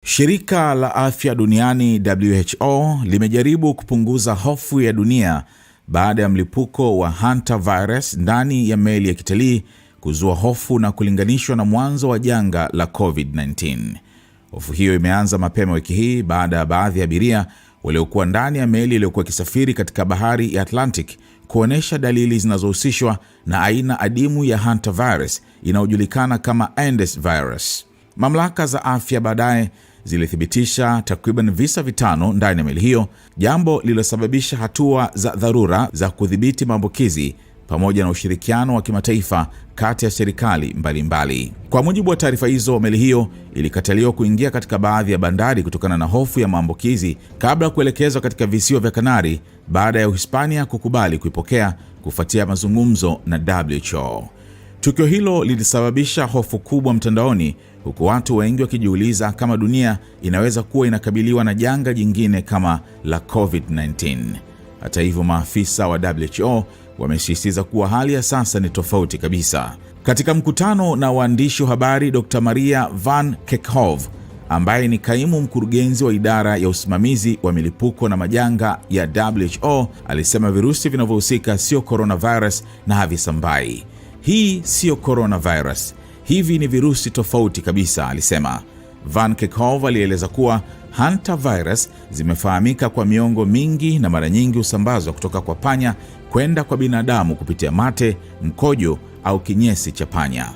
Shirika la Afya Duniani WHO limejaribu kupunguza hofu ya dunia baada ya mlipuko wa hantavirus ndani ya meli ya kitalii kuzua hofu na kulinganishwa na mwanzo wa janga la COVID-19. Hofu hiyo imeanza mapema wiki hii baada ya baadhi ya abiria waliokuwa ndani ya meli iliyokuwa ikisafiri katika bahari ya Atlantic kuonesha dalili zinazohusishwa na aina adimu ya hantavirus inayojulikana kama Andes virus. Mamlaka za afya baadaye zilithibitisha takriban visa 5 ndani ya meli hiyo, jambo lililosababisha hatua za dharura za kudhibiti maambukizi pamoja na ushirikiano wa kimataifa kati ya serikali mbalimbali. Kwa mujibu wa taarifa hizo, meli hiyo ilikataliwa kuingia katika baadhi ya bandari kutokana na hofu ya maambukizi kabla ya kuelekezwa katika visiwa vya Kanari baada ya Uhispania kukubali kuipokea kufuatia mazungumzo na WHO. Tukio hilo lilisababisha hofu kubwa mtandaoni, huku watu wengi wakijiuliza kama dunia inaweza kuwa inakabiliwa na janga jingine kama la COVID-19. Hata hivyo, maafisa wa WHO wamesisitiza kuwa hali ya sasa ni tofauti kabisa. Katika mkutano na waandishi wa habari, Dr. Maria Van Kerkhove, ambaye ni kaimu mkurugenzi wa idara ya usimamizi wa milipuko na majanga ya WHO, alisema virusi vinavyohusika sio coronavirus na havisambai. Hii sio coronavirus, hivi ni virusi tofauti kabisa, alisema. Van Kerkhove alieleza kuwa hantavirus zimefahamika kwa miongo mingi na mara nyingi husambazwa kutoka kwa panya kwenda kwa binadamu kupitia mate, mkojo au kinyesi cha panya.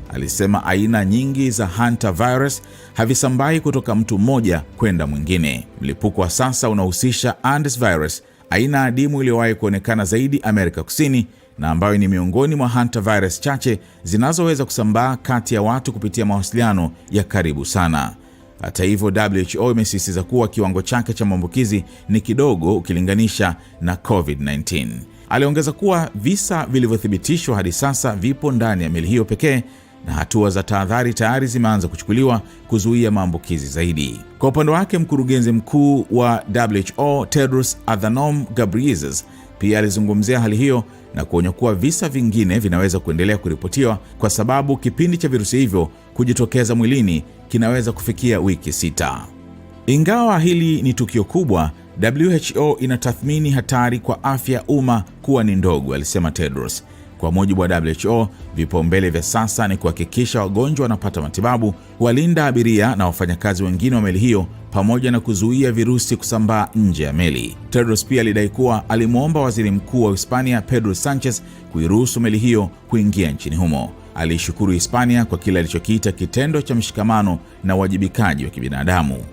Alisema aina nyingi za hantavirus havisambai kutoka mtu mmoja kwenda mwingine. Mlipuko wa sasa unahusisha Andes virus, aina adimu iliyowahi kuonekana zaidi Amerika Kusini na ambayo ni miongoni mwa hantavirus chache zinazoweza kusambaa kati ya watu kupitia mawasiliano ya karibu sana. Hata hivyo, WHO imesisitiza kuwa kiwango chake cha maambukizi ni kidogo ukilinganisha na COVID-19. Aliongeza kuwa visa vilivyothibitishwa hadi sasa vipo ndani ya meli hiyo pekee na hatua za tahadhari tayari zimeanza kuchukuliwa kuzuia maambukizi zaidi. Kwa upande wake, mkurugenzi mkuu wa WHO Tedros Adhanom Ghebreyesus pia alizungumzia hali hiyo na kuonya kuwa visa vingine vinaweza kuendelea kuripotiwa kwa sababu kipindi cha virusi hivyo kujitokeza mwilini kinaweza kufikia wiki 6. Ingawa hili ni tukio kubwa, WHO inatathmini hatari kwa afya ya umma kuwa ni ndogo, alisema Tedros. Kwa mujibu wa WHO, vipaumbele vya sasa ni kuhakikisha wagonjwa wanapata matibabu, kuwalinda abiria na wafanyakazi wengine wa meli hiyo, pamoja na kuzuia virusi kusambaa nje ya meli. Tedros pia alidai kuwa alimwomba waziri mkuu wa Hispania Pedro Sanchez kuiruhusu meli hiyo kuingia nchini humo. Alishukuru Hispania kwa kile alichokiita kitendo cha mshikamano na uwajibikaji wa kibinadamu.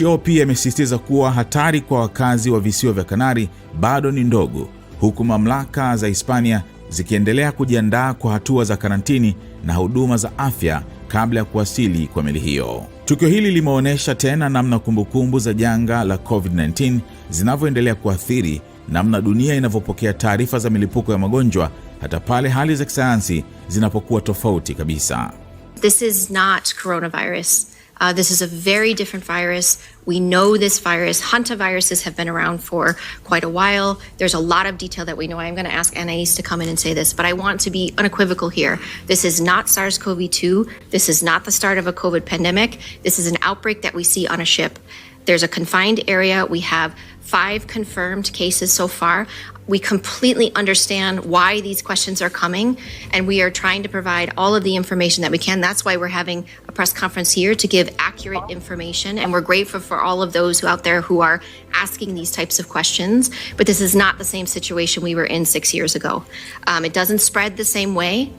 WHO pia imesisitiza kuwa hatari kwa wakazi wa visiwa vya Kanari bado ni ndogo, huku mamlaka za Hispania zikiendelea kujiandaa kwa hatua za karantini na huduma za afya kabla ya kuwasili kwa meli hiyo. Tukio hili limeonyesha tena namna kumbukumbu za janga la COVID-19 zinavyoendelea kuathiri namna dunia inavyopokea taarifa za milipuko ya magonjwa, hata pale hali za kisayansi zinapokuwa tofauti kabisa. This is not coronavirus. This is a very different virus. We know this virus. Hantaviruses have been around for quite a while. There's a lot of detail that we know. I'm going to ask Anais to come in and say this, but I want to be unequivocal here. This is not SARS-CoV-2. This is not the start of a COVID pandemic. This is an outbreak that we see on a ship. There's a confined area. We have 5 confirmed cases so far. We completely understand why these questions are coming, and we are trying to provide all of the information that we can. That's why we're having a press conference here to give accurate information, and we're grateful for all of those out there who are asking these types of questions. But this is not the same situation we were in 6 years ago. It doesn't spread the same way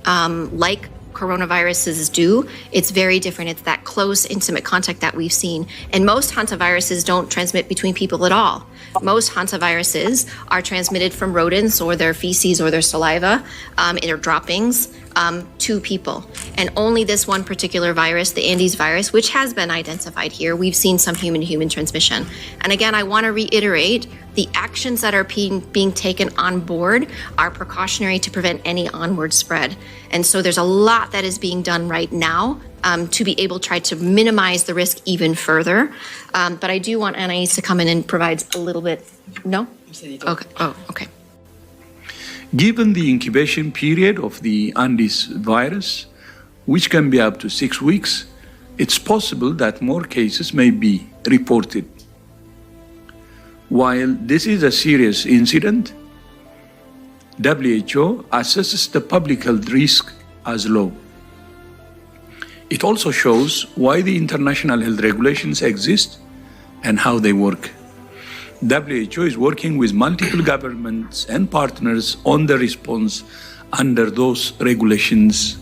like coronaviruses do. It's very different. It's that close, intimate contact that we've seen. And most hantaviruses don't transmit between people at all. Most hantaviruses are transmitted from rodents or their feces or their saliva in their droppings to people. And only this one particular virus, the Andes virus, which has been identified here, we've seen some human-to-human transmission. And again, I want to reiterate, the actions that are being taken on board are precautionary to prevent any onward spread. And so there's a lot that is being done right now to be able to try to minimize the risk even further. But I do want Anais to come in and provide a little bit. No? Okay. Oh, okay. Given the incubation period of the Andes virus, which can be up to 6 weeks, it's possible that more cases may be reported. While this is a serious incident, WHO assesses the public health risk as low. It also shows why the international health regulations exist and how they work. WHO is working with multiple governments and partners on the response under those regulations.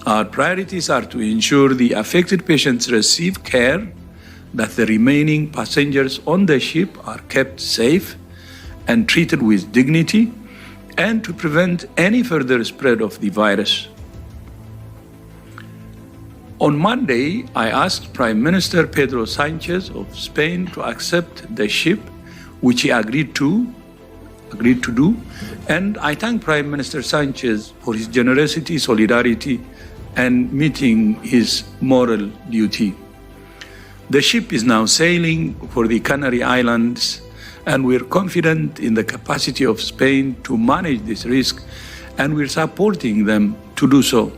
Our priorities are to ensure the affected patients receive care, that the remaining passengers on the ship are kept safe and treated with dignity, and to prevent any further spread of the virus. On Monday, I asked Prime Minister Pedro Sanchez of Spain to accept the ship, which he agreed to do, and I thank Prime Minister Sanchez for his generosity, solidarity, and meeting his moral duty. The ship is now sailing for the Canary Islands, and we're confident in the capacity of Spain to manage this risk, and we're supporting them to do so.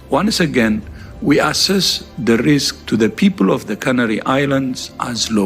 Once again, we assess the risk to the people of the Canary Islands as low.